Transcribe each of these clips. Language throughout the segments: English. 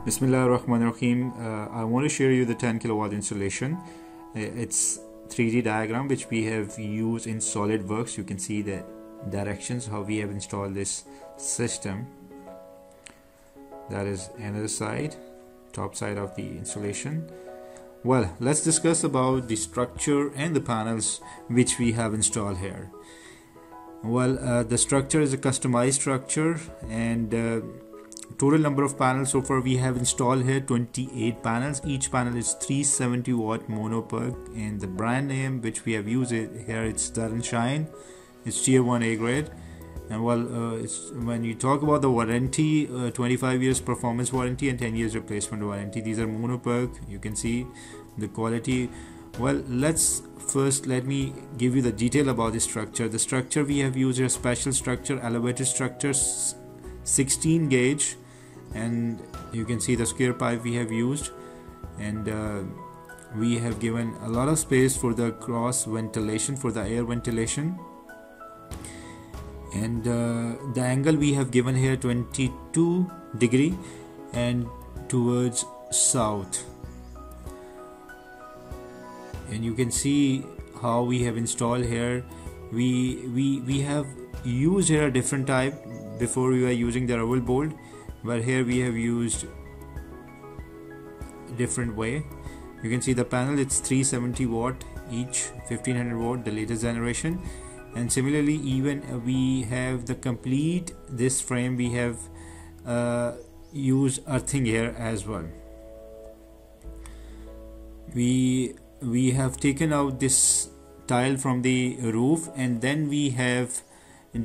Bismillahirrahmanirrahim. I want to share you the 10 kilowatt installation. It's 3D diagram which we have used in SolidWorks. You can see the directions how we have installed this system. That is another side, top side of the installation. Well, let's discuss about the structure and the panels which we have installed here. Well, the structure is a customized structure, and total number of panels so far we have installed here 28 panels. Each panel is 370 watt mono plug, and the brand name which we have used here, it's Darren Shine. It's tier 1 A grade. And well, when you talk about the warranty, 25 years performance warranty and 10 years replacement warranty. These are mono plug. You can see the quality. Well, let me give you the detail about the structure. The structure we have used a special structure, elevated structures, 16 gauge, and you can see the square pipe we have used, and we have given a lot of space for the cross ventilation, for the air ventilation, and the angle we have given here 22 degree and towards south. And you can see how we have installed here. We have used here a different type. Before we were using the rubber bolt, but here we have used a different way. You can see the panel, it's 370 watt each, 1500 watt, the latest generation. And similarly, even we have the complete this frame, we have used earthing here as well. We have taken out this tile from the roof, and then we have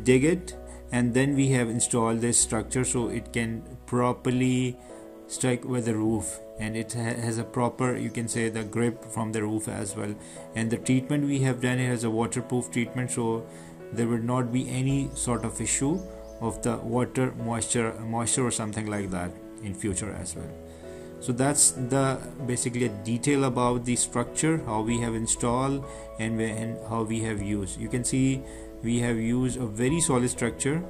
dig it, and then we have installed this structure so it can properly strike with the roof, and it has a proper, you can say, the grip from the roof as well. And the treatment we have done here is a waterproof treatment, so there will not be any sort of issue of the water moisture or something like that in future as well. So that's the basically a detail about the structure, how we have installed and how we have used. You can see we have used a very solid structure,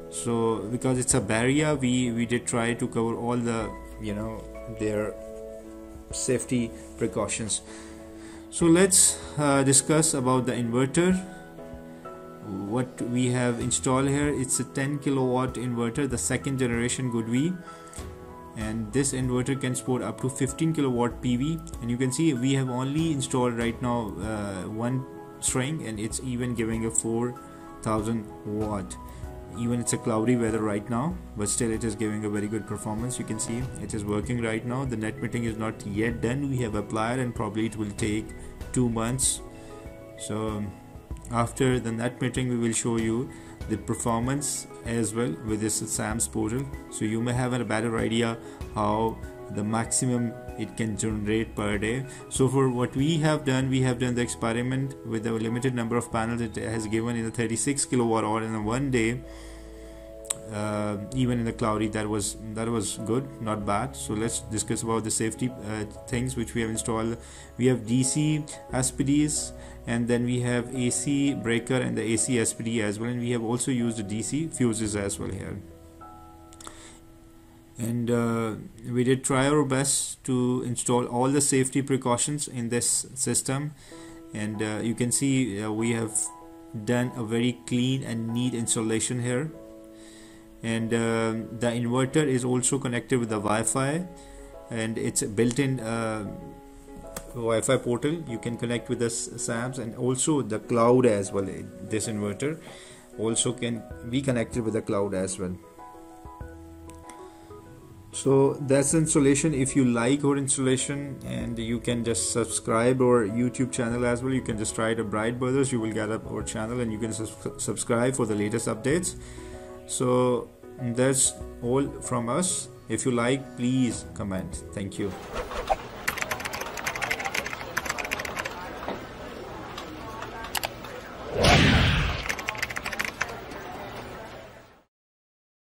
so because it's a Bahria, we did try to cover all the their safety precautions. So let's discuss about the inverter. What we have installed here, it's a 10 kilowatt inverter, the second generation GoodV, and this inverter can support up to 15 kilowatt PV. And you can see we have only installed right now one string, and it's even giving a 4000 watt. Even it's a cloudy weather right now, but still it is giving a very good performance. You can see it is working right now. The net metering is not yet done. We have applied, and probably it will take 2 months. So after the net metering, we will show you the performance as well with this SAMS portal, so you may have a better idea how the maximum it can generate per day. So for what we have done the experiment with a limited number of panels. It has given in a 36 kilowatt hour in a one day, even in the cloudy. That was good, not bad. So let's discuss about the safety things which we have installed. We have DC SPDs, and then we have AC breaker and the AC SPD as well, and we have also used the DC fuses as well here. And we did try our best to install all the safety precautions in this system, and you can see we have done a very clean and neat installation here. And the inverter is also connected with the Wi-Fi, and it's a built-in Wi-Fi portal. You can connect with the SAMS, and also the cloud as well. This inverter also can be connected with the cloud as well. So that's the installation. If you like our installation, and you can just subscribe our YouTube channel as well. You can just write a Bright Brothers, you will get up our channel, and you can subscribe for the latest updates. So that's all from us. If you like, please comment. Thank you.